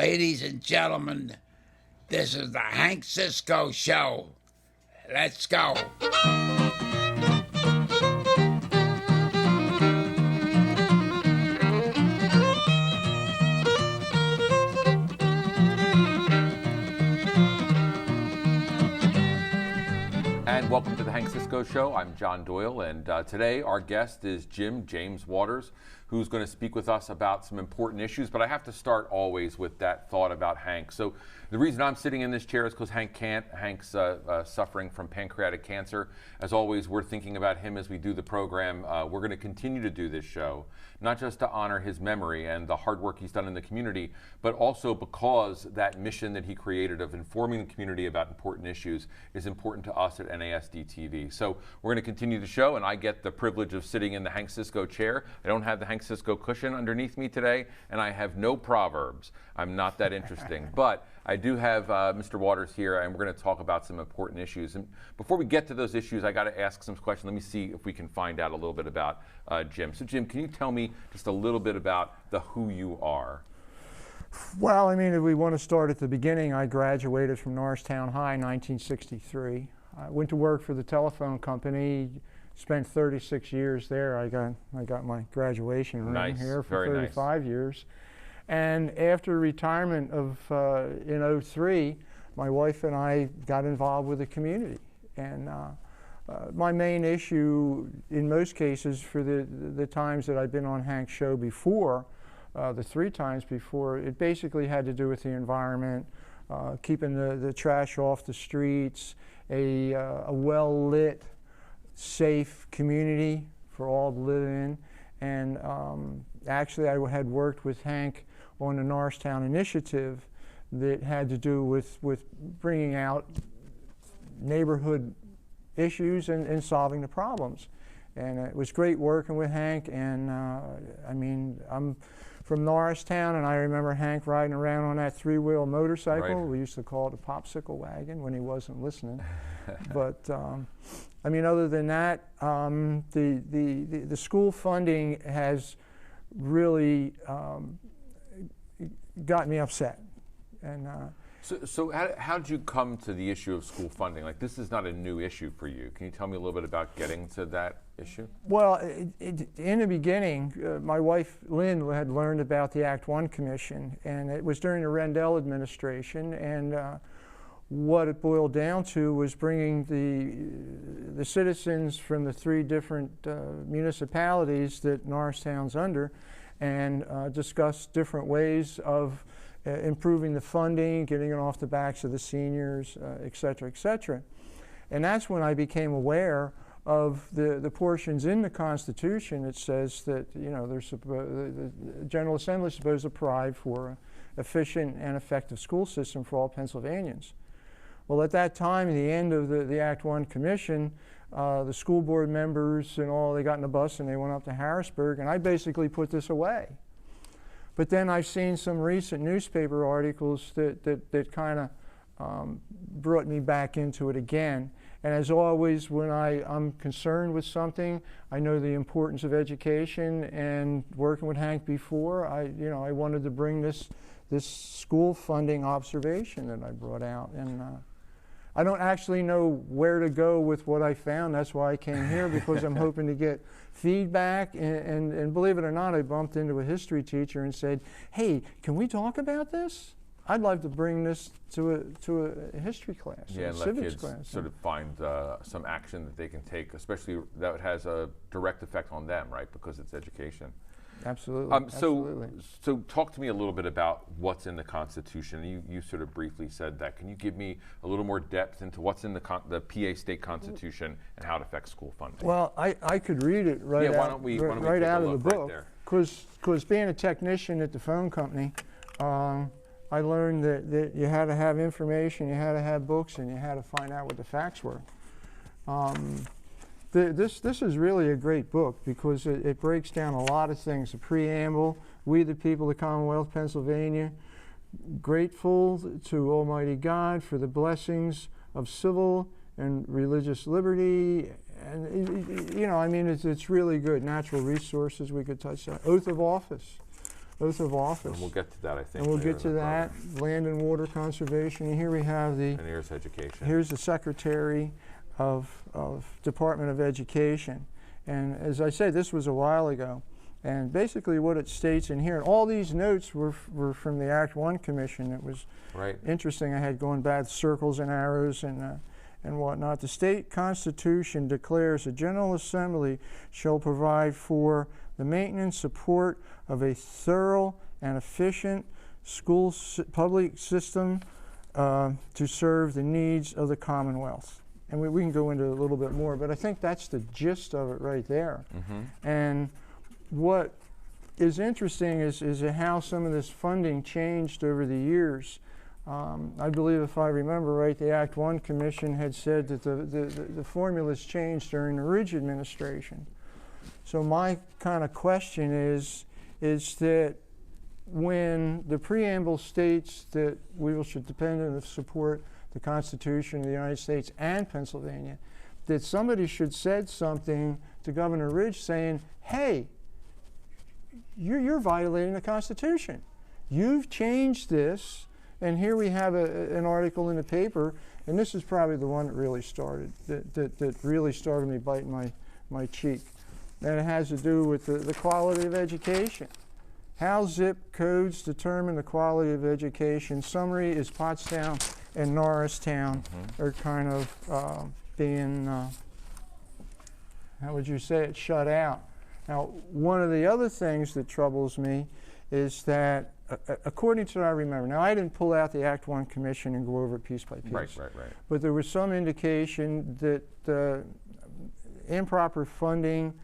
Ladies and gentlemen, this is the Hank Cisco Show. Let's go. And welcome to the Hank Cisco Show. I'm John Doyle, and today our guest is James Waters, who's going to speak with us about some important issues. But I have to start always with that thought about Hank. So the reason I'm sitting in this chair is because Hank can't. Hank's suffering from pancreatic cancer. As always, we're thinking about him as we do the program. We're going to continue to do this show, not just to honor his memory and the hard work he's done in the community, but also because that mission that he created of informing the community about important issues is important to us at NASD TV. So we're going to continue the show, and I get the privilege of sitting in the Hank Cisco chair. I don't have the Hank Cisco cushion underneath me today, and I have no proverbs. I'm not that interesting. But I do have Mr. Waters here, and we're going to talk about some important issues. And before we get to those issues, I got to ask some questions. Let me see if we can find out a little bit about Jim. So Jim, can you tell me just a little bit about the who you are? Well, I mean, if we want to start at the beginning, I graduated from Norristown High in 1963. I went to work for the telephone company, spent 36 years there. I got my graduation ring here for 35 years. And after retirement in 03, my wife and I got involved with the community. And my main issue in most cases for the times that I've been on Hank's show before, the 3 times before, it basically had to do with the environment, keeping the trash off the streets, a well-lit, safe community for all to live in. And actually I had worked with Hank on the Norristown initiative that had to do with bringing out neighborhood issues and solving the problems. And it was great working with Hank. And I mean, I'm from Norristown, and I remember Hank riding around on that 3-wheel motorcycle. Right. We used to call it a popsicle wagon when he wasn't listening. But I mean, other than that, the school funding has really got me upset. And So how did you come to the issue of school funding? Like, this is not a new issue for you. Can you tell me a little bit about getting to that issue? Well, in the beginning, my wife Lynn had learned about the Act 1 Commission, and it was during the Rendell administration. And what it boiled down to was bringing the citizens from the 3 different municipalities that Norristown's under, and discuss different ways of improving the funding, getting it off the backs of the seniors, et cetera, et cetera. And that's when I became aware of the portions in the Constitution that says that, you know, the General Assembly is supposed to provide for an efficient and effective school system for all Pennsylvanians. Well, at that time, at the end of the Act 1 Commission, the school board members and all, they got in a bus and they went up to Harrisburg, and I basically put this away. But then I've seen some recent newspaper articles that kind of brought me back into it again. And as always, when I'm concerned with something, I know the importance of education, and working with Hank before, I wanted to bring this school funding observation that I brought out. And I don't actually know where to go with what I found. That's why I came here, because I'm hoping to get feedback. And believe it or not, I bumped into a history teacher and said, hey, can we talk about this? I'd like to bring this to a history class, yeah, a let civics kids class. Sort of find some action that they can take, especially that has a direct effect on them, right? Because it's education. Absolutely. Absolutely. So talk to me a little bit about what's in the Constitution. You sort of briefly said that. Can you give me a little more depth into what's in the PA State Constitution and how it affects school funding? Well, I could read it right out of the book, because being a technician at the phone company, I learned that you had to have information, you had to have books, and you had to find out what the facts were. This is really a great book, because it breaks down a lot of things. The preamble: we the people of the Commonwealth of Pennsylvania, grateful to Almighty God for the blessings of civil and religious liberty. And, you know, I mean, it's really good. Natural resources, we could touch that. Oath of office. oath of office. And we'll get to that, I think. And we'll later get to in the that. program. Land and water conservation. And here we have the. And here's education. Here's the Secretary of Department of Education. And as I said, this was a while ago. And basically what it states in here, and all these notes were from the Act 1 Commission. It was interesting. I had going back circles and arrows and whatnot. The state constitution declares the General Assembly shall provide for the maintenance, support of a thorough and efficient school public system to serve the needs of the Commonwealth. And we can go into a little bit more, but I think that's the gist of it right there. And what is interesting is how some of this funding changed over the years. I believe, if I remember right, the Act 1 Commission had said that the formulas changed during the Ridge administration. So my kind of question is that when the preamble states that we should depend on the support the Constitution of the United States and Pennsylvania, that somebody should said something to Governor Ridge saying, hey, you're violating the Constitution. You've changed this, and here we have an article in the paper, and this is probably the one that really started, that really started me biting my cheek. And it has to do with the quality of education. How zip codes determine the quality of education. Summary is Pottstown and Norristown are kind of being, how would you say it, shut out. Now, one of the other things that troubles me is that, according to what I remember, now I didn't pull out the Act 1 Commission and go over it piece by piece. Right. But there was some indication that improper funding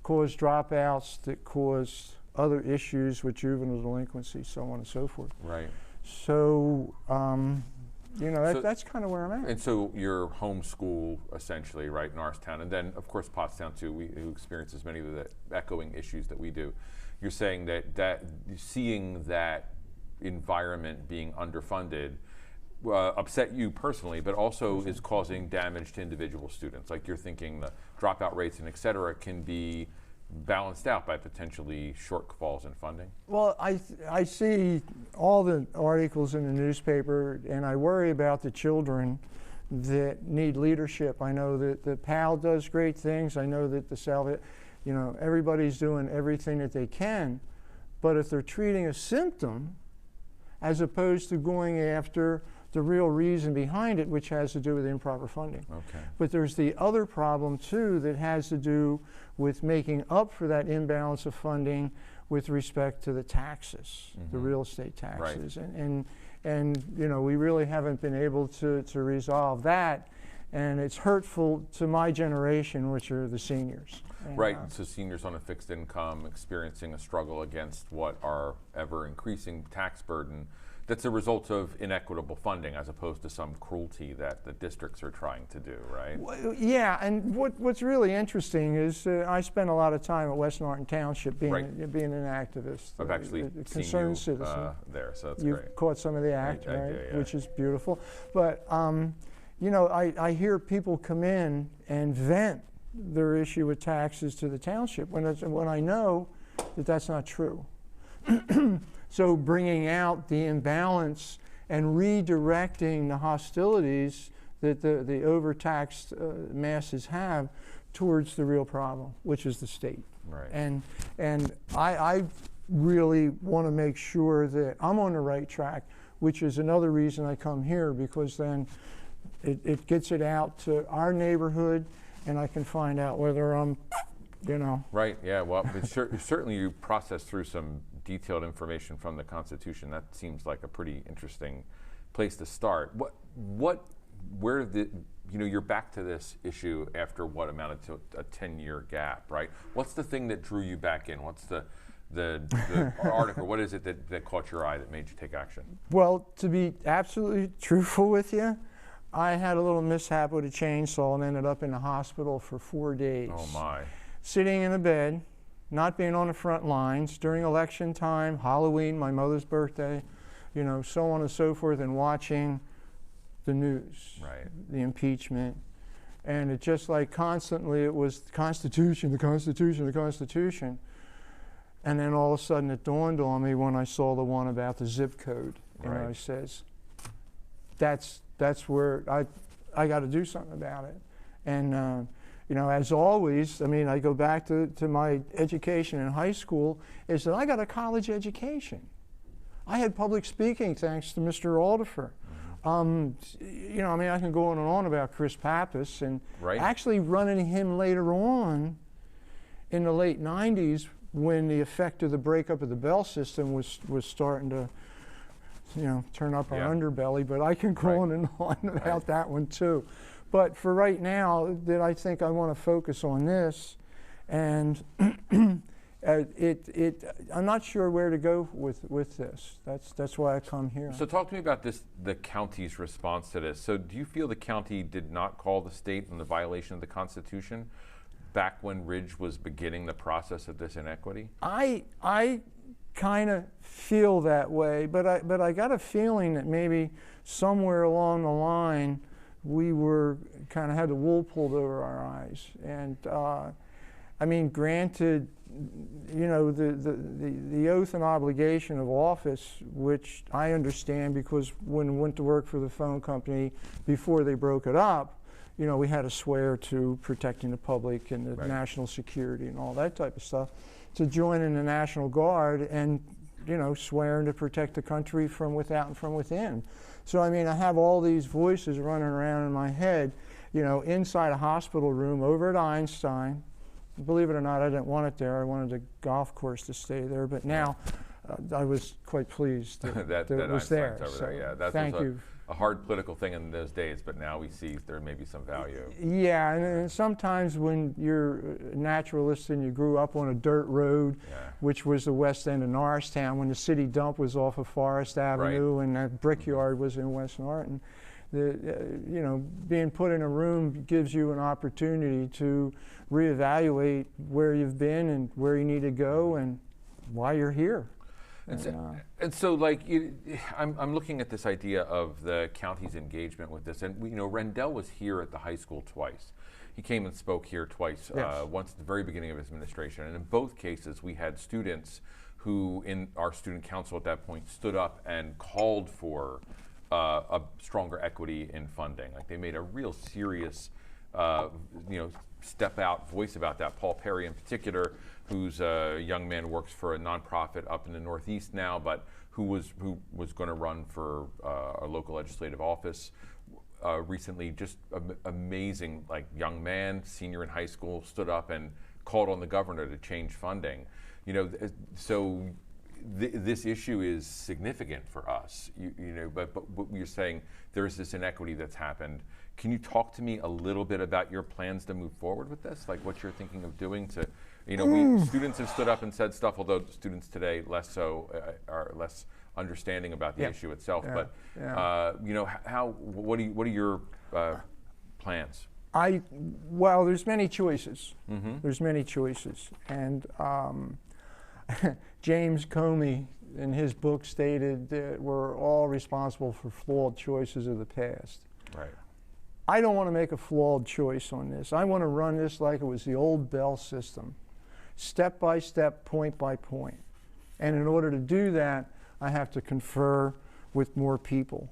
caused dropouts, that caused other issues with juvenile delinquency, so on and so forth. Right. So, that's kind of where I'm at. And so your home school, essentially, right, Norristown, and then, of course, Pottstown, too, who experiences many of the echoing issues that we do. You're saying that seeing that environment being underfunded upset you personally, but also is causing damage to individual students. Like you're thinking the dropout rates and et cetera can be balanced out by potentially shortfalls in funding? Well, I see all the articles in the newspaper, and I worry about the children that need leadership. I know that the PAL does great things. I know that everybody's doing everything that they can, but if they're treating a symptom as opposed to going after the real reason behind it, which has to do with improper funding. Okay. But there's the other problem too that has to do with making up for that imbalance of funding with respect to the taxes, the real estate taxes. Right. And we really haven't been able to resolve that, and it's hurtful to my generation, which are the seniors. Right, so seniors on a fixed income experiencing a struggle against what are ever increasing tax burden that's a result of inequitable funding as opposed to some cruelty that the districts are trying to do, right? Well, yeah, and what's really interesting is I spent a lot of time at West Norton Township being an activist. I've actually a concerned citizen. There, so that's You've great. caught some of the act, I right? do, yeah. Which is beautiful. But, I hear people come in and vent their issue with taxes to the township when I know that that's not true. So bringing out the imbalance and redirecting the hostilities that the overtaxed masses have towards the real problem, which is the state. Right. And I really want to make sure that I'm on the right track, which is another reason I come here, because then it gets it out to our neighborhood, and I can find out whether I'm, Right, yeah, well, certainly you process through some detailed information from the Constitution. That seems like a pretty interesting place to start. You're back to this issue after what amounted to a 10-year gap, right? What's the thing that drew you back in? What's the article? What is it that caught your eye that made you take action? Well, to be absolutely truthful with you, I had a little mishap with a chainsaw and ended up in the hospital for 4 days. Oh my. Sitting in a bed, not being on the front lines during election time, Halloween, my mother's birthday, so on and so forth, and watching the news, right, the impeachment. And it just like constantly it was the Constitution, the Constitution, the Constitution. And then all of a sudden it dawned on me when I saw the one about the zip code. And Right. I says, that's where I got to do something about it. And you know, as always, I mean, I go back to my education in high school, is that I got a college education. I had public speaking thanks to Mr. Aldifer. You know, I mean, I can go on and on about Chris Pappas, and Right. actually running him later on in the late 90s when the effect of the breakup of the Bell system was starting to, you know, turn up our Yeah. underbelly, but I can go Right. on and on about that one too. But for right now, that I think I want to focus on this, and I'm not sure where to go with this. That's why I come here. So talk to me about this, the county's response to this. So do you feel the county did not call the state on the violation of the Constitution back when Ridge was beginning the process of this inequity? I kind of feel that way, but I got a feeling that maybe somewhere along the line we were kind of had the wool pulled over our eyes. And I mean, granted, you know, the oath and obligation of office, which I understand because when I went to work for the phone company before they broke it up, you know, we had to swear to protecting the public and the Right. national security and all that type of stuff, to join in the National Guard and, you know, swearing to protect the country from without and from within. So, I mean, I have all these voices running around in my head, you know, inside a hospital room over at Einstein. Believe it or not, I didn't want it there. I wanted the golf course to stay there, but now I was quite pleased that it was there. Einstein's over So there. Yeah, that thank was you. a hard political thing in those days, but now we see there may be some value. Yeah, and sometimes when you're a naturalist and you grew up on a dirt road, Yeah. which was the west end of Norristown, when the city dump was off of Forest Avenue and that brickyard was in West Norton, you know, being put in a room gives you an opportunity to reevaluate where you've been and where you need to go and why you're here. And so, like, I'm looking at this idea of the county's engagement with this, and you know, Rendell was here at the high school twice. He came and spoke here twice. Yes. Once at the very beginning of his administration, and in both cases, we had students who, in our student council at that point, stood up and called for a stronger equity in funding. Like, they made a real serious, you know, step out voice about that. Paul Perry, in particular, who's a young man who works for a nonprofit up in the Northeast now, but who was going to run for a local legislative office recently. Just amazing, like, young man, senior in high school, stood up and called on the governor to change funding. You know, so this issue is significant for us. You know, but what you're saying, there's this inequity that's happened. Can you talk to me a little bit about your plans to move forward with this? Like, what you're thinking of doing to, you know, students have stood up and said stuff, although students today less so, are less understanding about the issue itself. But you know, what are your plans? Well, there's many choices. Mm-hmm. There's many choices, and James Comey in his book stated that we're all responsible for flawed choices of the past. Right. I don't want to make a flawed choice on this. I want to run this like it was the old Bell system, step by step, point by point. And in order to do that, I have to confer with more people.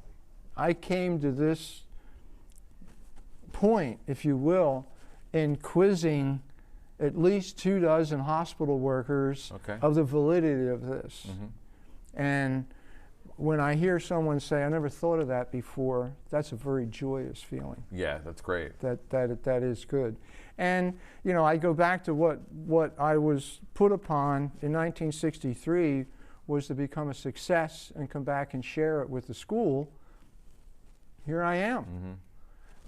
I came to this point, if you will, in quizzing at least 24 hospital workers of the validity of this. Mm-hmm. And when I hear someone say, I never thought of that before, that's a very joyous feeling. Yeah, that's great. That is good. And, you know, I go back to what I was put upon in 1963 was to become a success and come back and share it with the school. Here I am. Mm-hmm.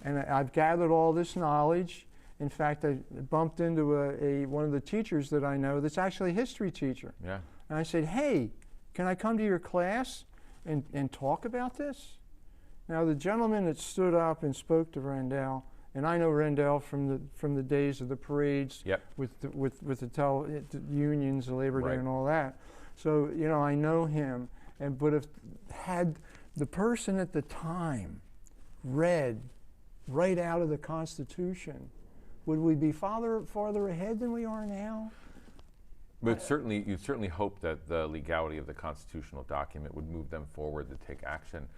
And I've gathered all this knowledge. In fact, I bumped into one of the teachers that I know that's actually a history teacher. Yeah. And I said, hey, can I come to your class and talk about this? Now, the gentleman that stood up and spoke to Rendell, and I know Rendell from the days of the parades with the unions, the Labor Day, and all that. So, you know, I know him. But if had the person at the time read right out of the Constitution, would we be farther ahead than we are now? But certainly, you'd certainly hope that the legality of the constitutional document would move them forward to take action.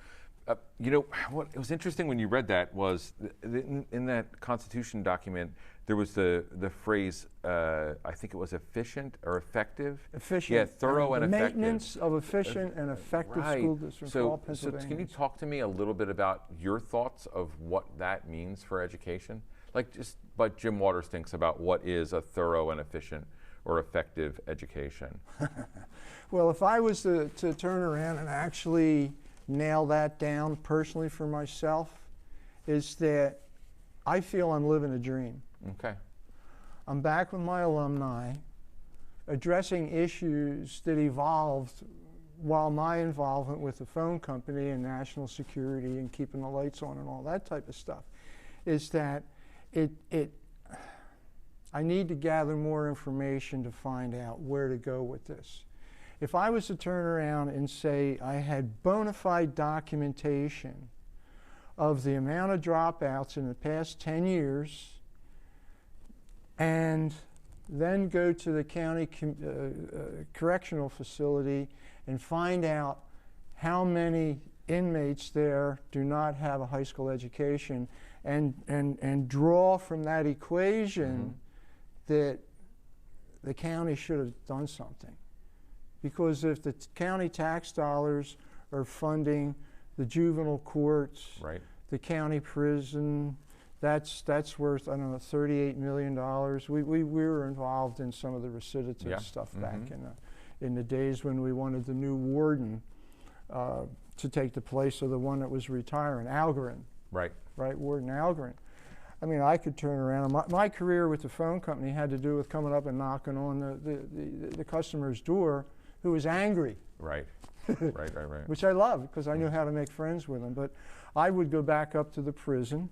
You know, what it was interesting when you read that was in that Constitution document, there was the phrase, I think it was efficient or effective. Efficient. Yeah, thorough and effective. Maintenance of efficient and effective school districts for all So Pennsylvanians. can you talk to me a little bit about your thoughts of what that means for education? Like just what Jim Waters thinks about what is a thorough and efficient or effective education. Well, if I was to turn around and actually nail that down personally for myself, is that I feel I'm living a dream. Okay. I'm back with my alumni, addressing issues that evolved while my involvement with the phone company and national security and keeping the lights on and all that type of stuff, is that I need to gather more information to find out where to go with this. If I was to turn around and say I had bona fide documentation of the amount of dropouts in the past 10 years, and then go to the county correctional facility and find out how many inmates there do not have a high school education, and draw from that equation that the county should have done something. Because if the county tax dollars are funding the juvenile courts, Right. the county prison, that's worth, I don't know, $38 million. We were involved in some of the recidivative stuff back in the days when we wanted the new warden to take the place of the one that was retiring, Algarin. Right. Right, Warden Algarin. I mean, I could turn around. My career with the phone company had to do with coming up and knocking on the customer's door who was angry. Right. Right. Which I loved because I knew how to make friends with them. But I would go back up to the prison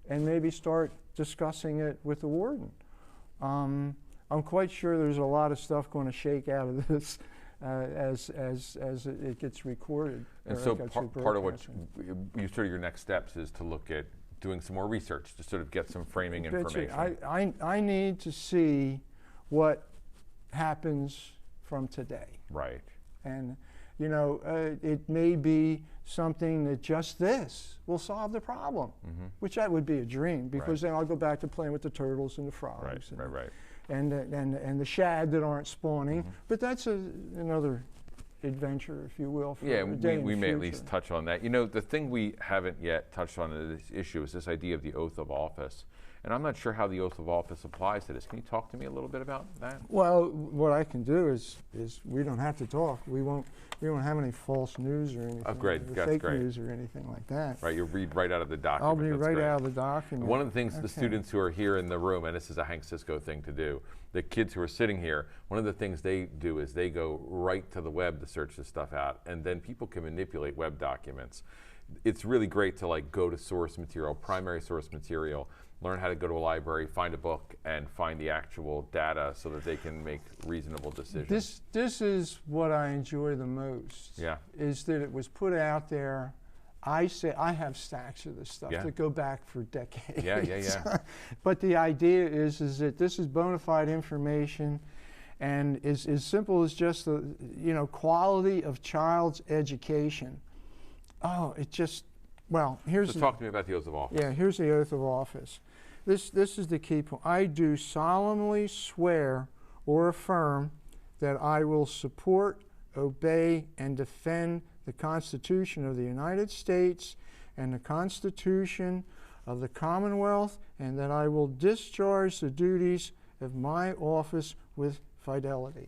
and maybe start discussing it with the warden. I'm quite sure there's a lot of stuff going to shake out of this as it gets recorded. And so part of what you sort of your next steps is to look at doing some more research to sort of get some framing information. I need to see what happens from today. Right. And, you know, it may be something that just this will solve the problem, which that would be a dream, because then I'll go back to playing with the turtles and the frogs. And the shad that aren't spawning. But that's another adventure, if you will. For yeah, a day in we the may at future. least touch on that. You know, the thing we haven't yet touched on in this issue is this idea of the oath of office. And I'm not sure how the oath of office applies to this. Can you talk to me a little bit about that? Well, what I can do is we don't have to talk. We won't have any false news or anything. Oh, great. Or That's fake great. news or anything like that. Right, you'll read right out of the document. I'll be That's right great. out of the document. One of the things the students who are here in the room, and this is a Hank Cisco thing to do, the kids who are sitting here, one of the things they do is they go right to the web to search this stuff out, and then people can manipulate web documents. It's really great to like go to source material, primary source material, learn how to go to a library, find a book, and find the actual data so that they can make reasonable decisions. This is what I enjoy the most. Yeah. Is that it was put out there. I have stacks of this stuff that go back for decades. Yeah. But the idea is that this is bona fide information, and is as simple as just the quality of child's education. Oh, it just here's. So talk to me about the oath of office. Yeah, here's the oath of office. This is the key point. I do solemnly swear or affirm that I will support, obey, and defend the Constitution of the United States and the Constitution of the Commonwealth, and that I will discharge the duties of my office with fidelity.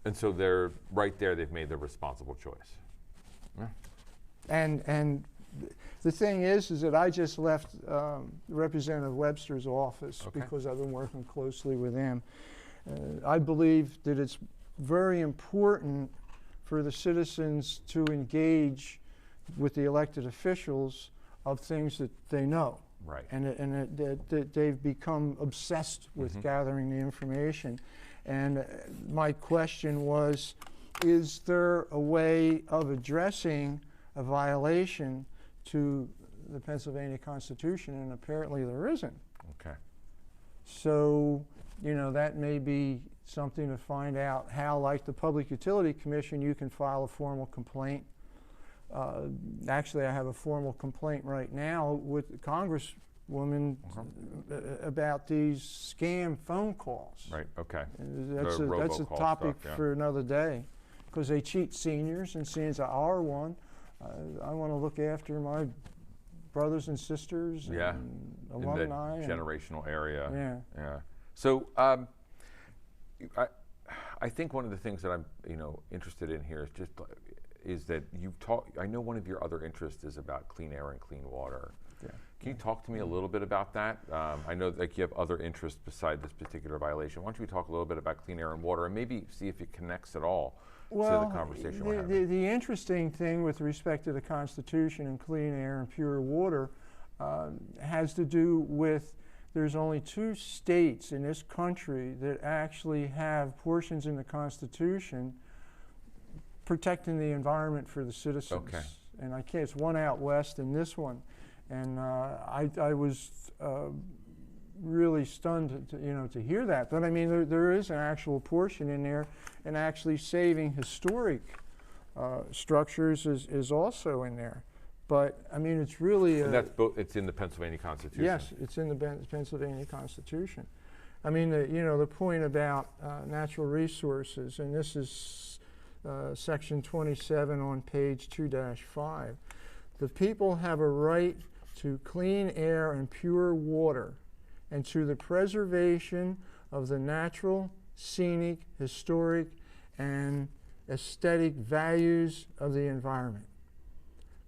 And so they're right there, they've made the responsible choice. Yeah. And the thing is that I just left Representative Webster's office because I've been working closely with him. I believe that it's very important for the citizens to engage with the elected officials of things that they know. Right. And that they've become obsessed with gathering the information. And my question was, is there a way of addressing a violation to the Pennsylvania Constitution? And apparently there isn't. Okay. So you know, that may be something to find out how, like the Public Utility Commission, you can file a formal complaint. Actually, I have a formal complaint right now with the Congresswoman about these scam phone calls. Right, okay. That's a topic for another day, because they cheat seniors, and since I are one, I want to look after my brothers and sisters and alumni. In the generational area. Yeah. So I think one of the things that I'm interested in here is that you've talked. I know one of your other interests is about clean air and clean water. Yeah. Can you talk to me a little bit about that? I know like you have other interests beside this particular violation. Why don't you talk a little bit about clean air and water, and maybe see if it connects at all to the conversation we're having? The interesting thing with respect to the Constitution and clean air and pure water has to do with there's only 2 states in this country that actually have portions in the Constitution protecting the environment for the citizens. Okay. And it's one out west and this one. And I was really stunned to hear that. But I mean, there is an actual portion in there, and actually saving historic structures is also in there. But I mean, it's really and that's both. It's in the Pennsylvania Constitution. Yes, it's in the Pennsylvania Constitution. I mean, the point about natural resources, and this is section 27 on page 2-5. The people have a right to clean air and pure water, and to the preservation of the natural, scenic, historic, and aesthetic values of the environment.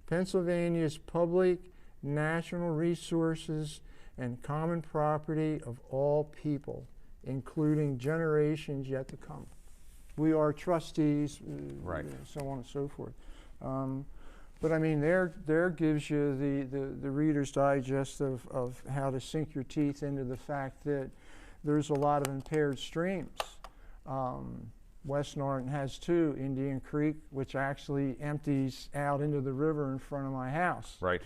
Pennsylvania's public, national resources, and common property of all people, including generations yet to come. We are trustees, right. So on and so forth. But I mean, there gives you the Reader's Digest of how to sink your teeth into the fact that there's a lot of impaired streams. West Norton has 2, Indian Creek, which actually empties out into the river in front of my house. Right.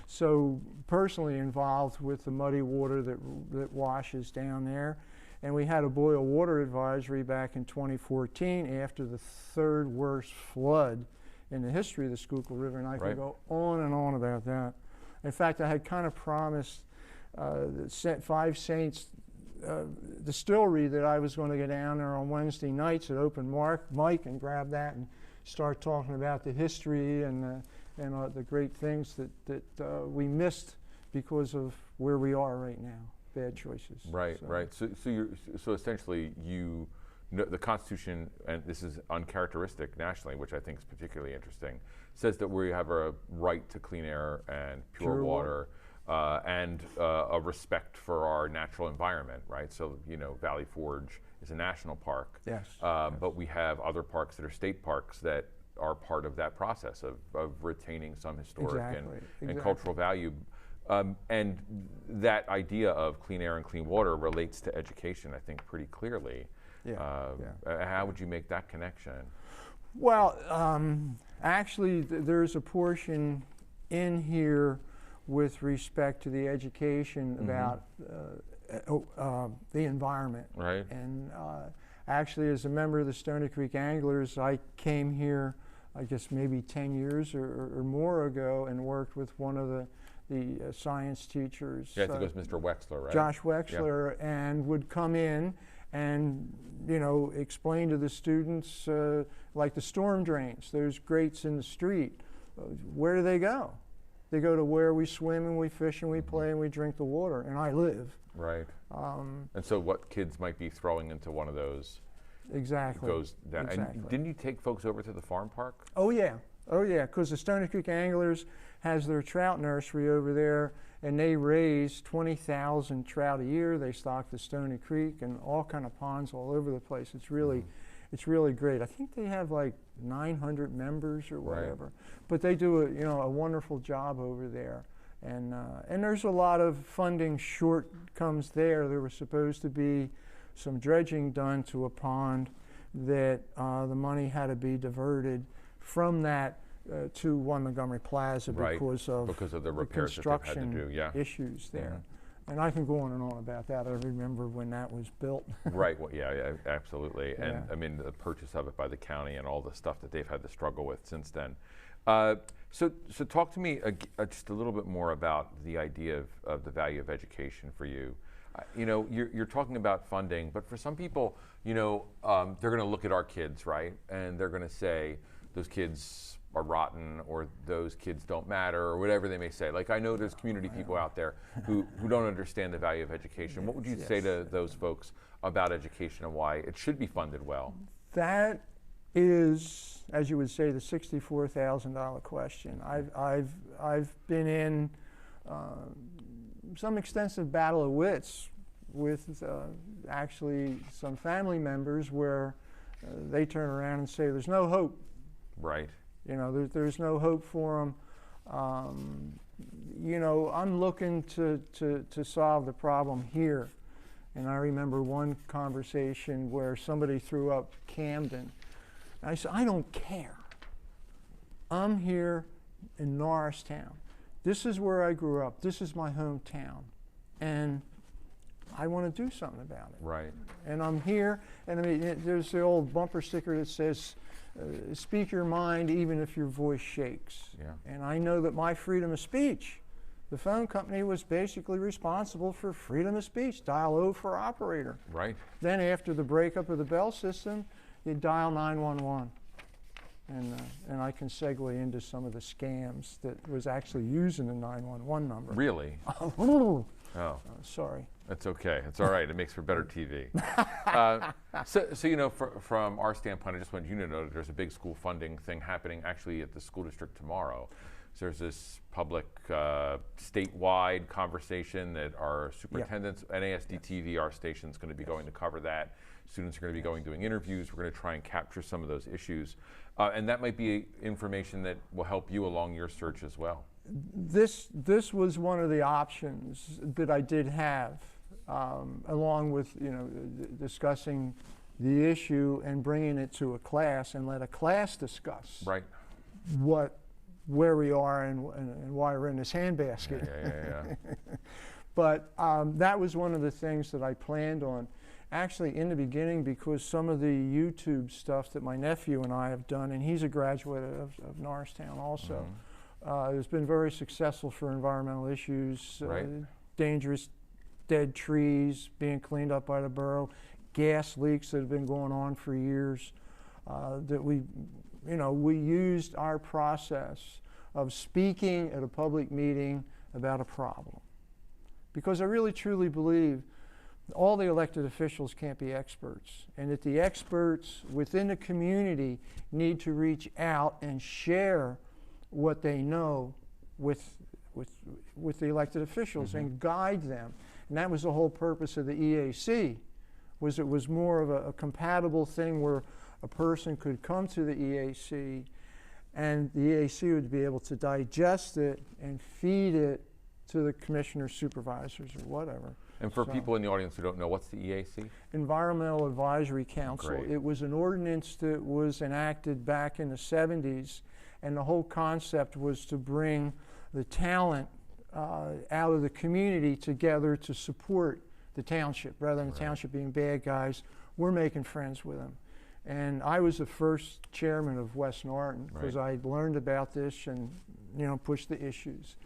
So personally involved with the muddy water that washes down there. And we had a boil water advisory back in 2014 after the 3rd worst flood in the history of the Schuylkill River, and I could go on and on about that. In fact, I had kind of promised Five Saints distillery that I was going to go down there on Wednesday nights at open mic and grab that and start talking about the history and the great things that we missed because of where we are right now. Bad choices. Right, right. So essentially, the Constitution, and this is uncharacteristic nationally, which I think is particularly interesting, says that we have a right to clean air and pure water. And a respect for our natural environment, right? So, Valley Forge is a national park. Yes. But we have other parks that are state parks that are part of that process of retaining some historic and cultural value. And that idea of clean air and clean water relates to education, I think, pretty clearly. How would you make that connection? Well, actually, there's a portion in here with respect to the education about the environment. Right. And actually, as a member of the Stony Creek Anglers, I came here, I guess maybe 10 years or more ago, and worked with one of the science teachers. Yeah, I think it was Mr. Wexler, right? Josh Wexler, and would come in and explain to the students, like the storm drains, those grates in the street, where do they go? They go to where we swim and we fish and we play and we drink the water, and I live. Right. And so what kids might be throwing into one of those goes down. Exactly. And didn't you take folks over to the farm park? Oh yeah, because the Stony Creek Anglers has their trout nursery over there, and they raise 20,000 trout a year. They stock the Stony Creek and all kind of ponds all over the place. It's really great. I think they have like 900 members or whatever, but they do a wonderful job over there. And there's a lot of funding shortcomings there. There was supposed to be some dredging done to a pond that the money had to be diverted from that to One Montgomery Plaza because of the repairs construction that they've had to do, issues there. And I can go on and on about that. I remember when that was built. Right. Well, yeah, absolutely. And Yeah. I mean, the purchase of it by the county and all the stuff that they've had to struggle with since then. So talk to me just a little bit more about the idea of the value of education for you. You know, you're talking about funding, but for some people, you know, they're going to look at our kids, right? And they're going to say, those kids are rotten, or those kids don't matter, or whatever they may say. Like, I know there's community people out there who don't understand the value of education. What would you say to those folks about education and why it should be funded well? That is, as you would say, the $64,000 question. I've been in some extensive battle of wits with actually some family members where they turn around and say, there's no hope. Right. You know, there's no hope for them. You know, I'm looking to solve the problem here. And I remember one conversation where somebody threw up Camden. And I said, I don't care. I'm here in Norristown. This is where I grew up. This is my hometown. And I want to do something about it. Right. And I'm here, and I mean, there's the old bumper sticker that says, speak your mind even if your voice shakes. Yeah. And I know that my freedom of speech, the phone company was basically responsible for freedom of speech. Dial O for operator. Right. Then after the breakup of the Bell system, you dial 911. And I can segue into some of the scams that was actually using the 911 number. Really? Oh, sorry. That's okay. It's all right. It makes for better TV. So you know, from our standpoint, I just want you to know that there's a big school funding thing happening actually at the school district tomorrow. So there's this public statewide conversation that our superintendents, NASD TV, our station is going to be going to cover that. Students are going to be going doing interviews. We're going to try and capture some of those issues. And that might be information that will help you along your search as well. This was one of the options that I did have, along with, you know, discussing the issue and bringing it to a class and let a class discuss Right. where we are and why we're in this handbasket. Yeah. But that was one of the things that I planned on. Actually, in the beginning, because some of the YouTube stuff that my nephew and I have done, and he's a graduate of Norristown also, has been very successful for environmental issues, Right. dangerous dead trees being cleaned up by the borough, gas leaks that have been going on for years, that we used our process of speaking at a public meeting about a problem. Because I really truly believe all the elected officials can't be experts, and that the experts within the community need to reach out and share what they know with the elected officials and guide them. And that was the whole purpose of the EAC, was it was more of a compatible thing where a person could come to the EAC and the EAC would be able to digest it and feed it to the commissioners, supervisors, or whatever. And for people in the audience who don't know, what's the EAC? Environmental Advisory Council. Great. It was an ordinance that was enacted back in the 70s, and the whole concept was to bring the talent out of the community together to support the township. Rather than the township being bad guys, we're making friends with them. And I was the first chairman of West Norton because I learned about this and, you know, pushed the issues.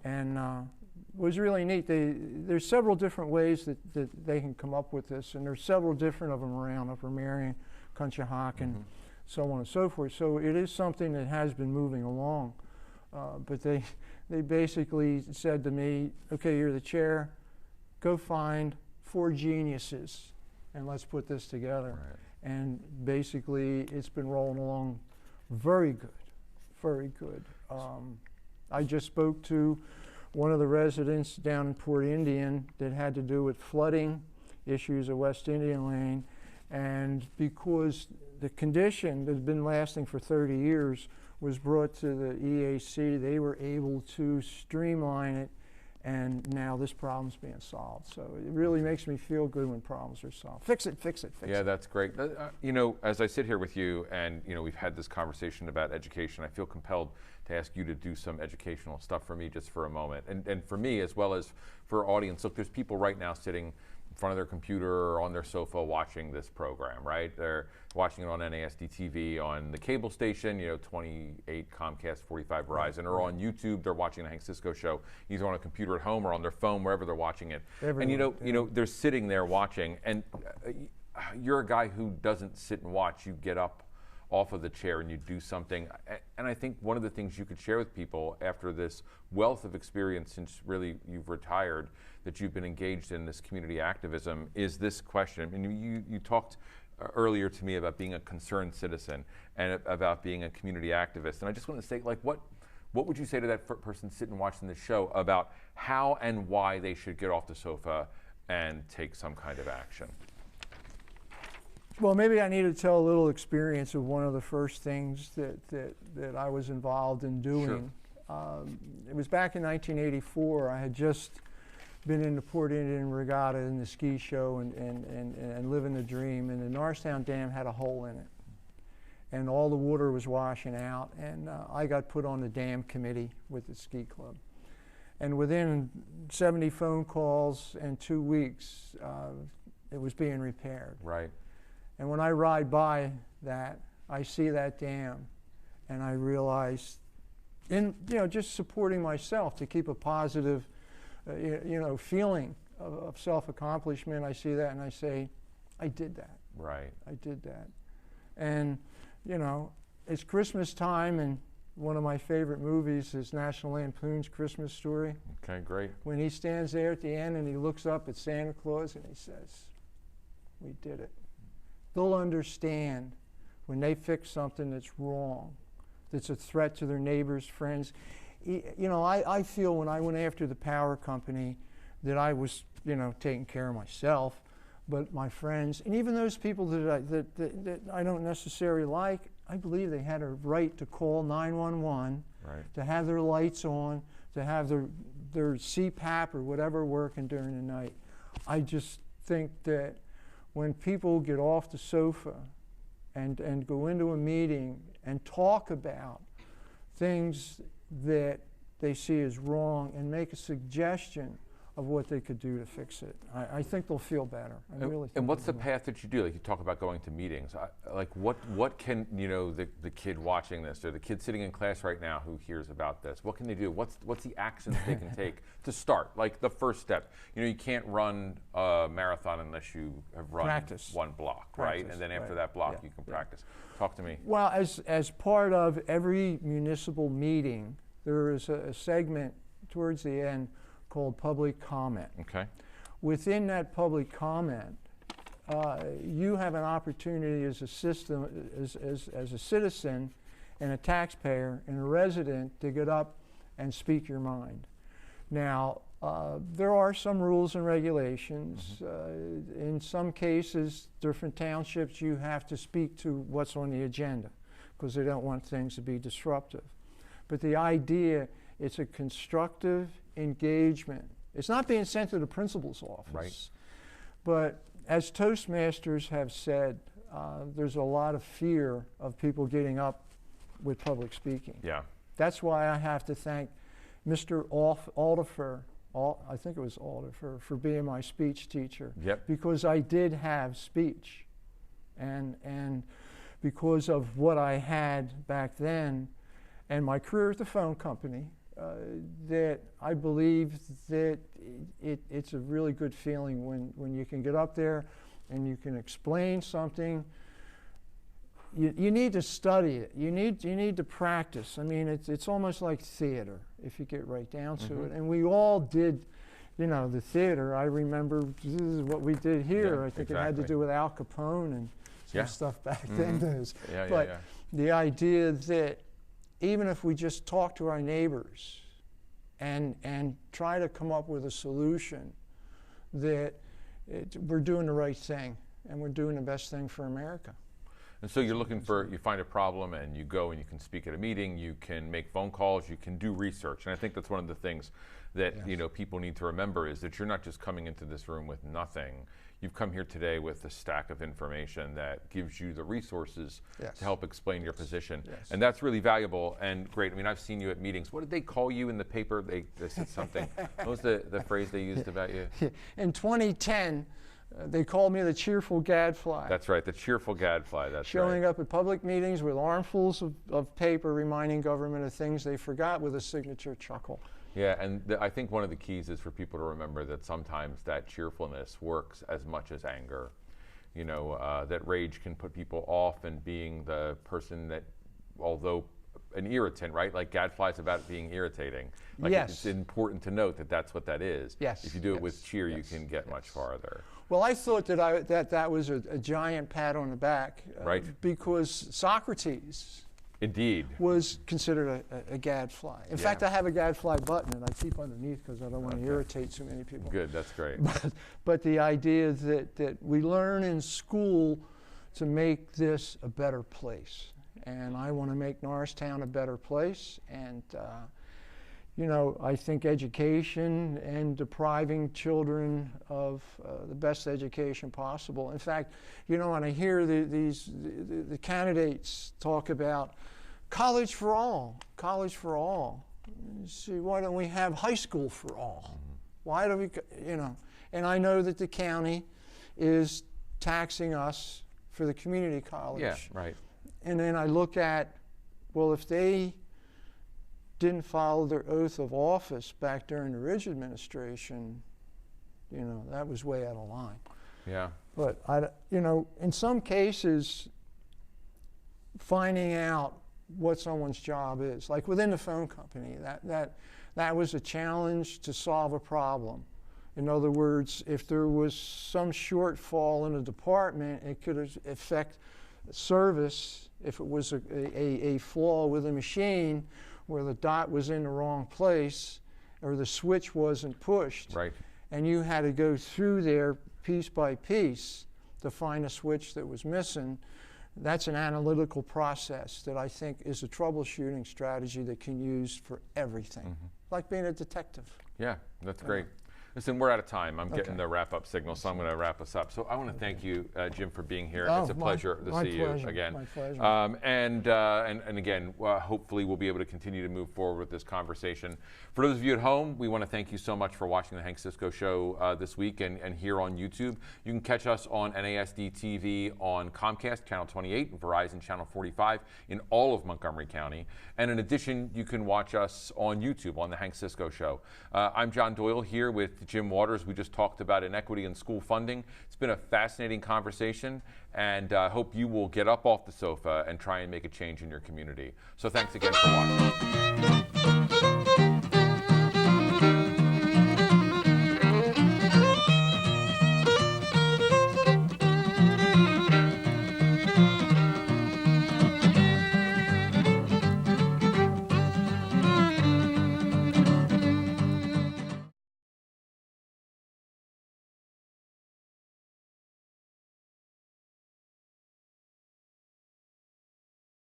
And it was really neat. There's several different ways that they can come up with this, and there's several different of them around Upper Marion, Conshohocken, so on and so forth. So it is something that has been moving along. But they basically said to me, okay, you're the chair, go find 4 geniuses and let's put this together. Right. And basically it's been rolling along very good, very good. I just spoke to one of the residents down in Port Indian that had to do with flooding issues at West Indian Lane, and because the condition that had been lasting for 30 years was brought to the EAC, they were able to streamline it And now this problem's being solved. So it really makes me feel good when problems are solved. Fix it, fix it, fix it. Yeah, that's great. You know, as I sit here with you and, you know, we've had this conversation about education, I feel compelled to ask you to do some educational stuff for me just for a moment. And for me, as well as for our audience, look, there's people right now sitting in front of their computer or on their sofa watching this program, right? They're watching it on NASD TV, on the cable station, you know, 28 Comcast, 45 Verizon, or on YouTube. They're watching the Hank Cisco show, either on a computer at home or on their phone, wherever they're watching it. Everyone, and you know, they're sitting there watching, and you're a guy who doesn't sit and watch. You get up off of the chair and you do something. And I think one of the things you could share with people after this wealth of experience since really you've retired, that you've been engaged in this community activism, is this question. I mean, you talked earlier to me about being a concerned citizen and about being a community activist. And I just want to say, like, what would you say to that person sitting watching this show about how and why they should get off the sofa and take some kind of action? Well, maybe I need to tell a little experience of one of the first things that I was involved in doing. Sure. It was back in 1984. I had just been in the Port Indian Regatta in the ski show and living the dream, and the Norristown Dam had a hole in it. And all the water was washing out, and I got put on the dam committee with the ski club. And within 70 phone calls and 2 weeks, it was being repaired. Right. And when I ride by that, I see that dam, and I realize, just supporting myself to keep a positive, feeling of self-accomplishment, I see that and I say, I did that. Right. I did that. And, it's Christmas time, and one of my favorite movies is National Lampoon's Christmas Story. Okay, great. When he stands there at the end and he looks up at Santa Claus and he says, we did it. They'll understand when they fix something that's wrong, that's a threat to their neighbors, friends. I feel when I went after the power company that I was, taking care of myself, but my friends, and even those people that I don't necessarily like, I believe they had a right to call 911, right, to have their lights on, to have their CPAP or whatever working during the night. I just think that when people get off the sofa and go into a meeting and talk about things that they see as wrong and make a suggestion of what they could do to fix it, I think they'll feel better. I really think. And what's the path that you do? Like, you talk about going to meetings. What can, the kid watching this, or the kid sitting in class right now who hears about this, what can they do? What's the actions they can take to start? Like the first step. You can't run a marathon unless you have run one block, right? And then after that block, you can practice. Talk to me. Well, as part of every municipal meeting, there is a segment towards the end called public comment. Okay. Within that public comment, you have an opportunity as a citizen and a taxpayer and a resident to get up and speak your mind. Now, there are some rules and regulations. In some cases, different townships, you have to speak to what's on the agenda because they don't want things to be disruptive. But the idea, it's a constructive engagement. It's not being sent to the principal's office. Right. But as Toastmasters have said, there's a lot of fear of people getting up with public speaking. Yeah. That's why I have to thank Mr. Aldifer, I think it was Aldifer, for being my speech teacher. Yep. Because I did have speech. And because of what I had back then and my career at the phone company, that I believe that it's a really good feeling when you can get up there and you can explain something. You need to study it. You need to practice. I mean, it's almost like theater if you get right down to it. And we all did, the theater. I remember this is what we did here. I think it had to do with Al Capone and some stuff back then. But the idea that even if we just talk to our neighbors and try to come up with a solution, that we're doing the right thing and we're doing the best thing for America. And so you're looking for, you find a problem and you go and you can speak at a meeting, you can make phone calls, you can do research. And I think that's one of the things that people need to remember is that you're not just coming into this room with nothing. You've come here today with a stack of information that gives you the resources to help explain your position. And that's really valuable and great. I mean, I've seen you at meetings. What did they call you in the paper? They said something. What was the phrase they used about you? In 2010, they called me the cheerful gadfly. That's right, the cheerful gadfly. That's Showing up at public meetings with armfuls of paper reminding government of things they forgot with a signature chuckle. Yeah, and I think one of the keys is for people to remember that sometimes that cheerfulness works as much as anger. That rage can put people off and being the person that, although an irritant, right? Like gadfly's about being irritating. Like it's important to note that that's what that is. Yes. If you do it with cheer, you can get much farther. Well, I thought that was a giant pat on the back, right? Because Socrates indeed was considered a gadfly. In fact, I have a gadfly button, and I keep underneath because I don't want to irritate too many people. Good, that's great. But the idea that we learn in school to make this a better place, and I want to make Norristown a better place, and I think education and depriving children of the best education possible. In fact, when I hear the candidates talk about college for all, see, why don't we have high school for all? Why do we, and I know that the county is taxing us for the community college. Yeah, right. And then I look at, well, if they didn't follow their oath of office back during the Ridge administration, that was way out of line. Yeah. But in some cases, finding out what someone's job is, like within the phone company, that was a challenge to solve a problem. In other words, if there was some shortfall in a department, it could affect service. If it was a flaw with a machine where the dot was in the wrong place or the switch wasn't pushed, right, and you had to go through there piece by piece to find a switch that was missing, that's an analytical process that I think is a troubleshooting strategy that can use for everything, like being a detective. Yeah, that's great. Listen, we're out of time. I'm getting the wrap-up signal, so I'm going to wrap us up. So I want to thank you, Jim, for being here. It's a pleasure to see you again. My pleasure. And again, hopefully we'll be able to continue to move forward with this conversation. For those of you at home, we want to thank you so much for watching the Hank Cisco Show this week and here on YouTube. You can catch us on NASD TV on Comcast, Channel 28, and Verizon, Channel 45 in all of Montgomery County. And in addition, you can watch us on YouTube on the Hank Cisco Show. I'm John Doyle here with Jim Waters. We just talked about inequity in school funding. It's been a fascinating conversation, and I hope you will get up off the sofa and try and make a change in your community. So thanks again for watching.